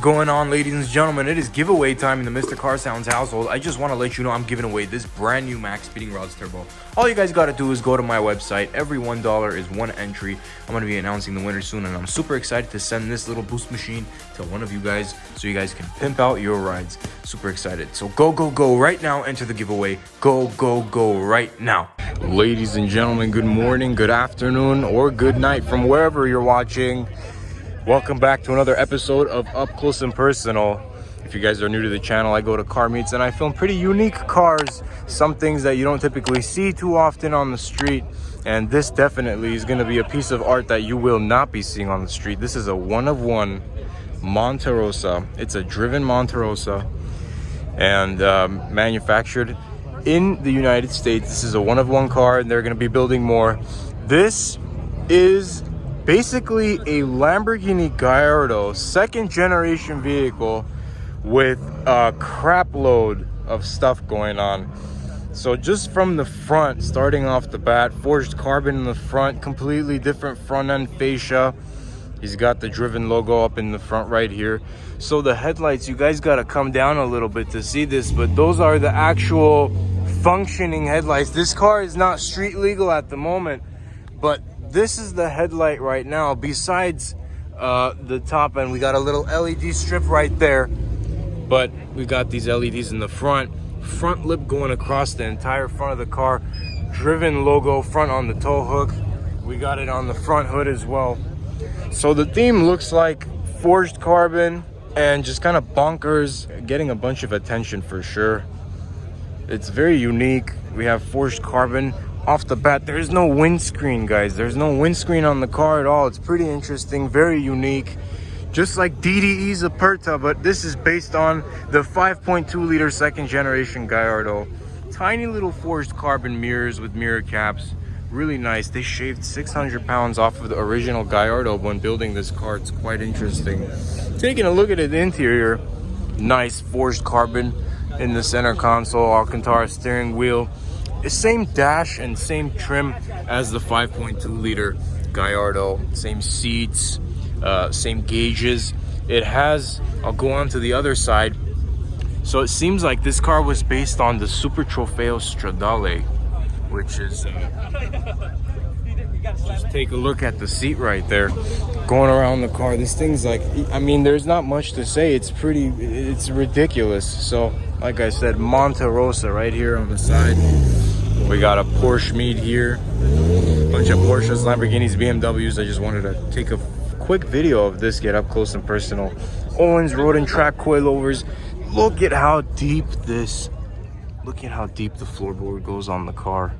going on, ladies and gentlemen? It is giveaway time in the Mr. Car Sounds household. I just want to let you know I'm giving away this brand new Max Speeding Rods Turbo. All you guys got to do is go to my website. Every $1 is one entry. I'm going to be announcing the winner soon, and I'm super excited to send this little boost machine to one of you guys so you guys can pimp out your rides. Super excited. So go right now. Enter the giveaway. Go right now. Ladies and gentlemen, good morning, good afternoon, or good night from wherever you're watching. Welcome back to another episode of Up Close and Personal. If you guys are new to the channel, I go to car meets and I film pretty unique cars, some things that you don't typically see too often on the street, and this definitely is going to be a piece of art that you will not be seeing on the street. This is a one-of-one Monterossa. It's a driven Monterossa and manufactured in the United States. This is a one-of-one car, and they're going to be building more. This is basically a Lamborghini Gallardo second generation vehicle with a crap load of stuff going on. So just from the front, starting off the bat, forged carbon in the front, completely different front end fascia. He's got the driven logo up in the front right here. So the headlights, you guys got to come down a little bit to see this, but those are the actual functioning headlights. This car is not street legal at the moment, but this is the headlight right now. Besides the top end, we got a little LED strip right there, but we got these LEDs in the front lip going across the entire front of the car, driven logo front on the tow hook. We got it on the front hood as well. So the theme looks like forged carbon and just kind of bonkers, getting a bunch of attention for sure. It's very unique. We have forged carbon. Off the bat, there's no windscreen, guys. There's no windscreen on the car at all. It's pretty interesting, very unique. Just like DDE's Aperta, but this is based on the 5.2 liter second generation Gallardo. Tiny little forged carbon mirrors with mirror caps. Really nice. They shaved 600 pounds off of the original Gallardo when building this car. It's quite interesting. Taking a look at the interior, nice forged carbon in the center console, Alcantara steering wheel. Same dash and same trim as the 5.2 liter Gallardo. Same seats, same gauges. It has, I'll go on to the other side. So it seems like this car was based on the Supertrofeo Stradale, which is, just take a look at the seat right there. Going around the car, this thing's like, I mean, there's not much to say. It's ridiculous. So, like I said, Monterossa right here on the side. We got a Porsche meet here, a bunch of Porsches, Lamborghinis, BMWs. I just wanted to take a quick video of this, get up close and personal. Owens road and track coilovers. Look at how deep the floorboard goes on the car.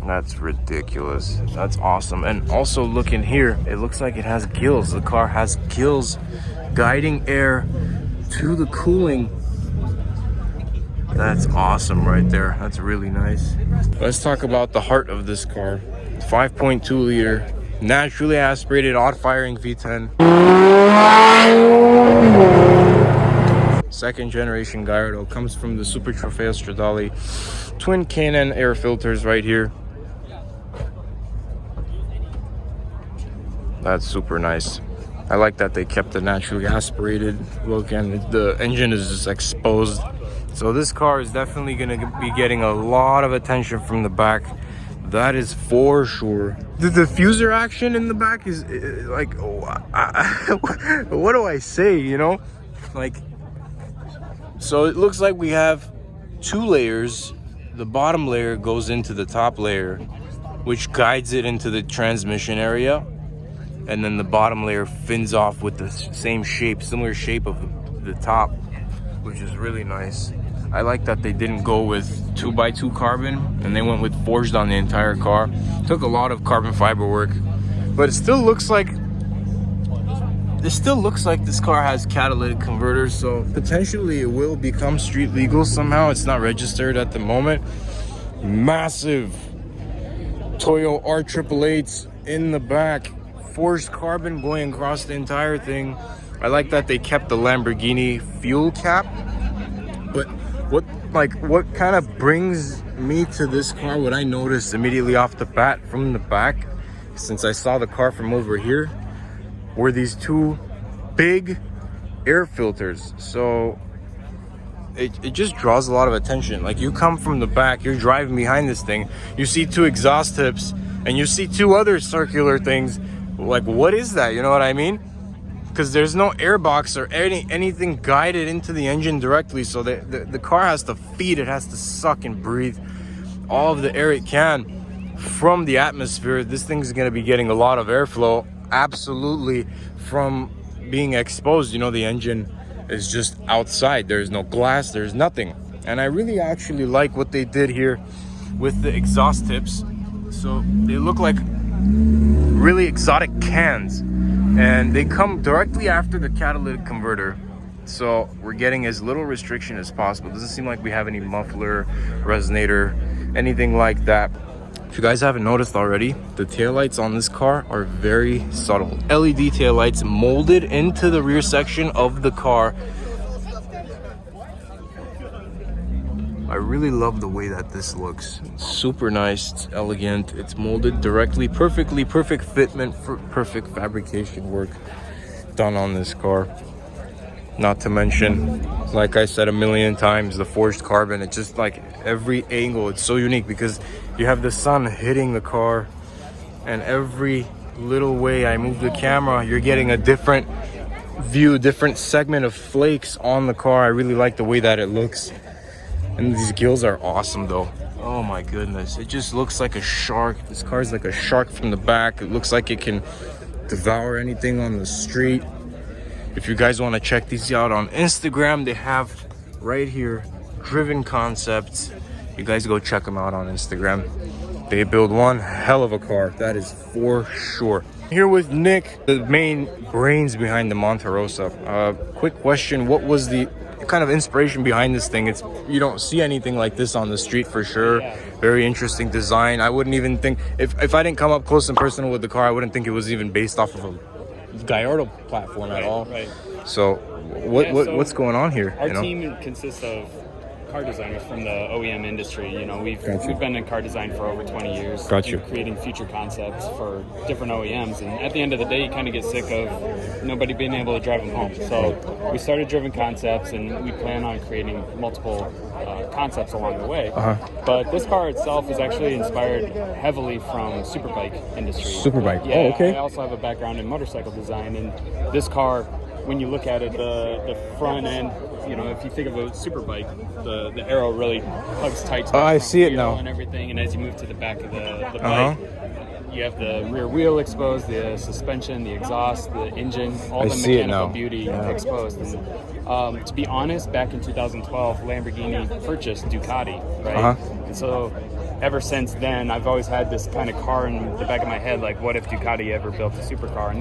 That's ridiculous. That's awesome. And also look in here, it looks like it has gills. The car has gills guiding air to the cooling. That's awesome right there. That's really nice. Let's talk about the heart of this car. 5.2 liter, naturally aspirated, odd firing V10. Second generation Gallardo, comes from the Supertrofeo Stradale. Twin K&N air filters right here. That's super nice. I like that they kept the naturally aspirated look, and the engine is just exposed. So this car is definitely going to be getting a lot of attention from the back. That is for sure. The diffuser action in the back is like, what do I say, you know? Like, so it looks like we have two layers. The bottom layer goes into the top layer, which guides it into the transmission area. And then the bottom layer fins off with the same shape, similar shape of the top, which is really nice. I like that they didn't go with 2x2 carbon and they went with forged on the entire car. Took a lot of carbon fiber work, but it still looks like this car has catalytic converters, so potentially it will become street legal somehow. It's not registered at the moment. Massive Toyo R888s in the back, forged carbon going across the entire thing. I like that they kept the Lamborghini fuel cap, but what kind of brings me to this car, what I noticed immediately off the bat from the back, since I saw the car from over here, were these two big air filters, so it just draws a lot of attention. Like, you come from the back, you're driving behind this thing, you see two exhaust tips and you see two other circular things. Like, what is that? You know what I mean? Because there's no airbox or anything guided into the engine directly, so the car has to feed, it has to suck and breathe all of the air it can from the atmosphere. This thing's going to be getting a lot of airflow, absolutely, from being exposed. You know, the engine is just outside, there's no glass, there's nothing. And I really actually like what they did here with the exhaust tips. So they look like really exotic cans, and they come directly after the catalytic converter, so we're getting as little restriction as possible. Doesn't seem like we have any muffler, resonator, anything like that. If you guys haven't noticed already, the taillights on this car are very subtle. LED taillights molded into the rear section of the car. I really love the way that this looks. It's super nice, it's elegant, it's molded directly, perfect fitment, perfect fabrication work done on this car. Not to mention, like I said a million times, the forged carbon. It's just like every angle, it's so unique because you have the sun hitting the car, and every little way I move the camera, you're getting a different view, different segment of flakes on the car. I really like the way that it looks. And these gills are awesome though. Oh my goodness, it just looks like a shark. This car is like a shark from the back. It looks like it can devour anything on the street. If you guys want to check these out on Instagram, they have right here, Driven Concepts. You guys go check them out on Instagram. They build one hell of a car, that is for sure. Here with Nick, the main brains behind the Monterossa. Quick question, what was the kind of inspiration behind this thing? It's, you don't see anything like this on the street for sure. Very interesting design. I wouldn't even think, if I didn't come up close and personal with the car, I wouldn't think it was even based off of a Gallardo platform at all. Right. So what's going on here? Our team consists of car designers from the OEM industry. You know, we've been in car design for over 20 years. Creating future concepts for different OEMs, and at the end of the day, you kind of get sick of nobody being able to drive them home. So we started Driven Concepts, and we plan on creating multiple concepts along the way. But this car itself is actually inspired heavily from superbike industry. Superbike. Yeah, oh, okay. I also have a background in motorcycle design, and this car, when you look at it, the front end, you know, if you think of a superbike, the arrow really hugs tight to the I see it now. And everything. And as you move to the back of the bike, you have the rear wheel exposed, the suspension, the exhaust, the engine, all the mechanical beauty exposed. And to be honest, back in 2012, Lamborghini purchased Ducati, right? And so ever since then, I've always had this kind of car in the back of my head, like, what if Ducati ever built a supercar? And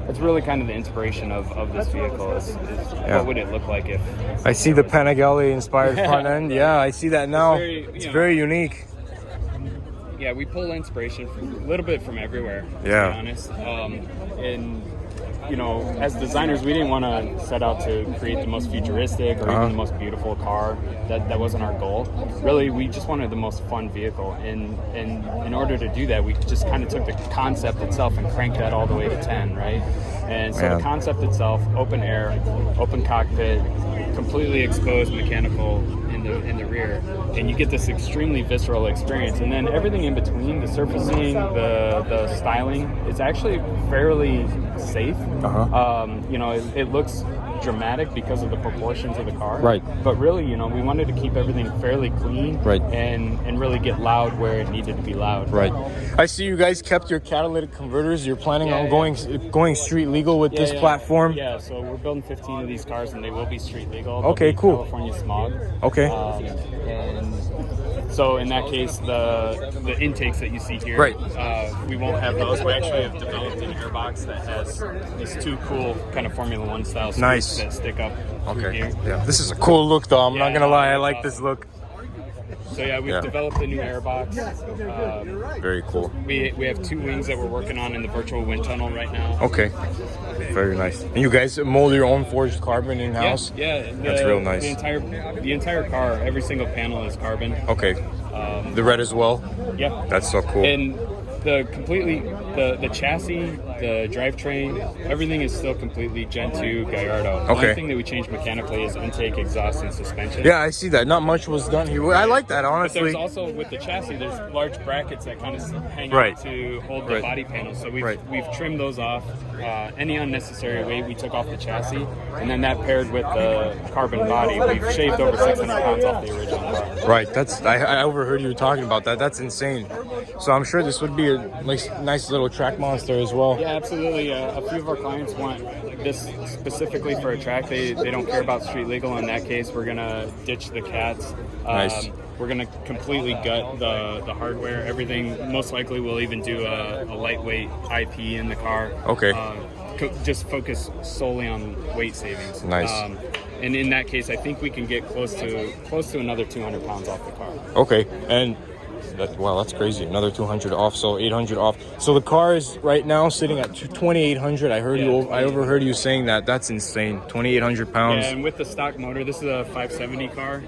that's really kind of the inspiration of this vehicle is what would it look like if... I see the Panigale inspired front end. Yeah, I see that now. It's very unique. Yeah, we pull inspiration from a little bit from everywhere, to be honest. And, you know, as designers, we didn't want to set out to create the most futuristic or even the most beautiful car. That wasn't our goal. Really, we just wanted the most fun vehicle. And in order to do that, we just kind of took the concept itself and cranked that all the way to 10, right? And so the concept itself, open air, open cockpit, completely exposed mechanical in the rear, and you get this extremely visceral experience. And then everything in between, the surfacing, the styling, it's actually fairly safe. You know, it looks dramatic because of the proportions of the car. But really, you know, we wanted to keep everything fairly clean. And really get loud where it needed to be loud. I see you guys kept your catalytic converters. You're planning on going street legal with this platform. Yeah, so we're building 15 of these cars, and they will be street legal. Okay, cool. California smog. Okay. And so in that case, the intakes that you see here, we won't have those. We actually have developed an airbox that has these two cool kind of Formula One style screws that stick up through here. Yeah, this is a cool look though. I'm not gonna lie, I like this look. So yeah, we've developed a new airbox. Very cool. We have two wings that we're working on in the virtual wind tunnel right now. Okay. Very nice. And you guys mold your own forged carbon in-house? Yeah. That's real nice. The entire car, every single panel is carbon. Okay. The red as well? Yeah. That's so cool. And The chassis, the drivetrain, everything is still completely Gen 2 Gallardo. The only thing that we changed mechanically is intake, exhaust, and suspension. Yeah, I see that. Not much was done here. I like that, honestly. But there's also, with the chassis, there's large brackets that kind of hang out to hold the body panel. So we've trimmed those off. Any unnecessary weight we took off the chassis, and then that paired with the carbon body, we've shaved over 600 pounds off the original car. Right. I overheard you talking about that. That's insane. So I'm sure this would be a nice little track monster as well. Yeah, absolutely. A few of our clients want this specifically for a track. They don't care about street legal. In that case, we're gonna ditch the cats. Nice. We're gonna completely gut the hardware. Everything. Most likely, we'll even do a lightweight IP in the car. Okay. Just focus solely on weight savings. Nice. And in that case, I think we can get close to another 200 pounds off the car. Okay. And that's crazy. Another 200 off, so 800 off. So the car is right now sitting at 2,800. I overheard you saying that. That's insane. 2,800 pounds. Yeah, and with the stock motor, this is a 570 car.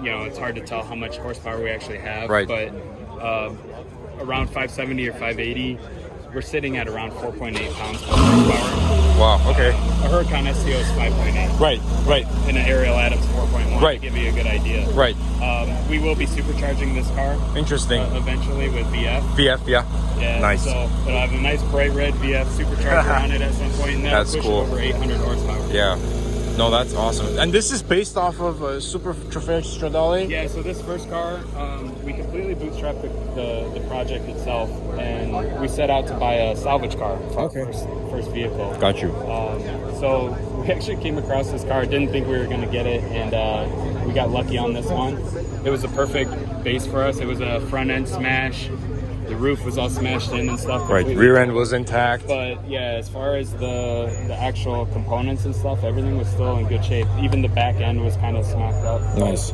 It's hard to tell how much horsepower we actually have. Right. But around 570 or 580, we're sitting at around 4.8 pounds per horsepower. Wow, okay. A Huracan STO is 5.8. Right. And an Ariel Adams 4.1 Right. to give you a good idea. Right. We will be supercharging this car. Interesting. Eventually with VF. VF, yeah. Yeah. Nice. So it'll have a nice bright red VF supercharger on it at some point, and that'll That's push cool. it over 800 horsepower. Yeah. No, that's awesome. And this is based off of a Supertrofeo Stradale? Yeah, so this first car, we completely bootstrapped the project itself, and we set out to buy a salvage car for our first vehicle. Got you. So we actually came across this car, didn't think we were going to get it, and we got lucky on this one. It was a perfect base for us. It was a front end smash. The roof was all smashed in and stuff. Right, rear end was intact. But yeah, as far as the actual components and stuff, everything was still in good shape. Even the back end was kind of smacked up. Nice.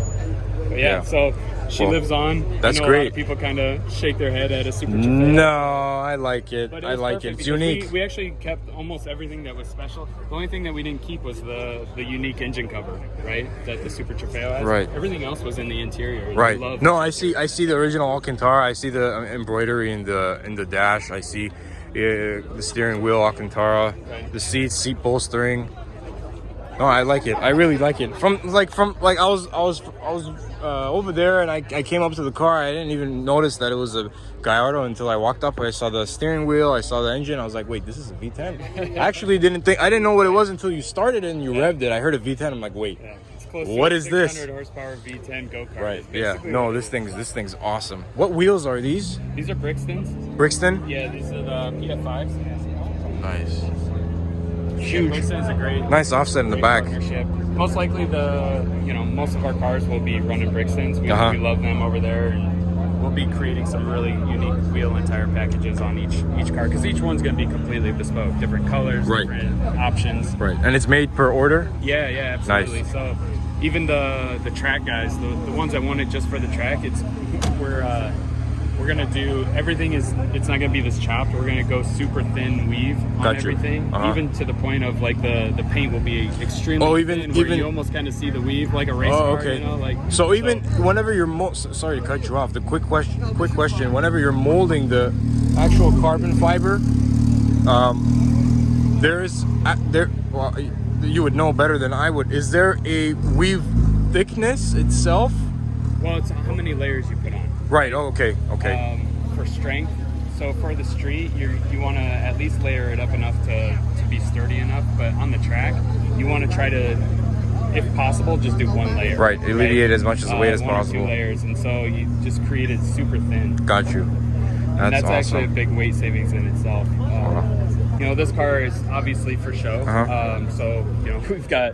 But yeah, so she lives on. That's I know great. A lot of people kind of shake their head at a Supertrofeo. No, I like it. I like it. It's unique. We actually kept almost everything that was special. The only thing that we didn't keep was the unique engine cover, right? That the Supertrofeo has. Right. Everything else was in the interior. Right. No, I see the original Alcantara. I see the embroidery in the dash. I see the steering wheel Alcantara. Right. The seat bolstering. No, I like it. I really like it. From I was over there, and I came up to the car. I didn't even notice that it was a Gallardo until I walked up. I saw the steering wheel. I saw the engine. I was like, wait, this is a V10. I actually didn't know what it was until you started it and you revved it. I heard a V10. I'm like, wait, it's close to what is this? 600 horsepower V10 go-kart. Right. Yeah. No, this thing's awesome. What wheels are these? These are Brixtons. Brixton? Yeah, these are the PF5s. Nice. Huge. Brixton is a great. Nice offset in the back. Partnership. Most likely most of our cars will be running Brixtons. We love them over there, and we'll be creating some really unique wheel and tire packages on each car, because each one's going to be completely bespoke, different colors, different options. Right, and it's made per order? Yeah, absolutely. Nice. So even the track guys, the ones that want it just for the track, we're gonna do everything. It's not gonna be this chopped. We're gonna go super thin weave on everything, even to the point of like the paint will be extremely thin, where you almost kind of see the weave like a race car. Okay. You know, so even whenever you're sorry to cut you off. The quick question. Whenever you're molding the actual carbon fiber, well, you would know better than I would. Is there a weave thickness itself? Well, it's how many layers you put on. Right. Oh, okay. For strength, so for the street, you want to at least layer it up enough to be sturdy enough. But on the track, you want to try to, if possible, just do one layer. Right. Alleviate as much as the weight as possible. 1 or 2 layers, and so you just create it super thin. Got you. That's awesome. Actually a big weight savings in itself. This car is obviously for show. So we've got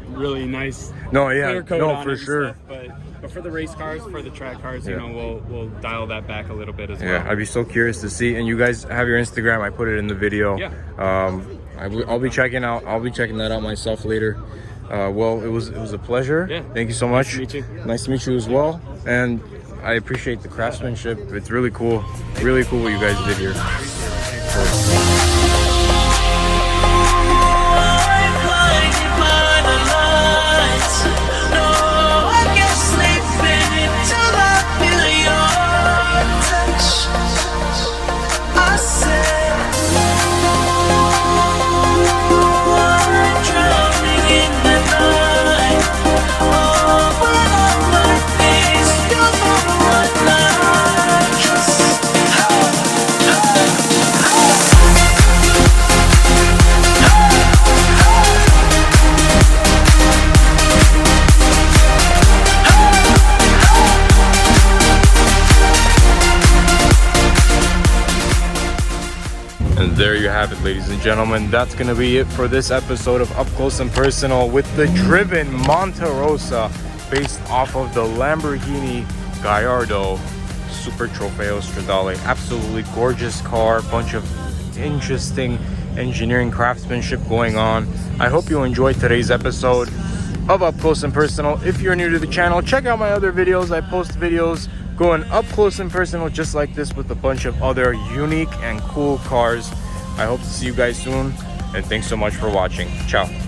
really nice. Clear coat on for it sure. Stuff, but for the race cars, for the track cars, we'll dial that back a little bit as well. Yeah, I'd be so curious to see. And you guys have your Instagram. I put it in the video. Yeah. I'll be checking that out myself later. Well, it was a pleasure. Yeah. Thank you so much. Nice to meet you. Nice to meet you as well. And I appreciate the craftsmanship. It's really cool. Really cool what you guys did here. there you have it, ladies and gentlemen. That's gonna be it for this episode of Up Close and Personal with the driven Monterossa, based off of the Lamborghini Gallardo Supertrofeo Stradale. Absolutely gorgeous car, bunch of interesting engineering craftsmanship going on. I hope you enjoyed today's episode of Up Close and Personal. If you're new to the channel, check out my other videos. I post videos going up close and personal just like this with a bunch of other unique and cool cars. I hope to see you guys soon, and thanks so much for watching. Ciao.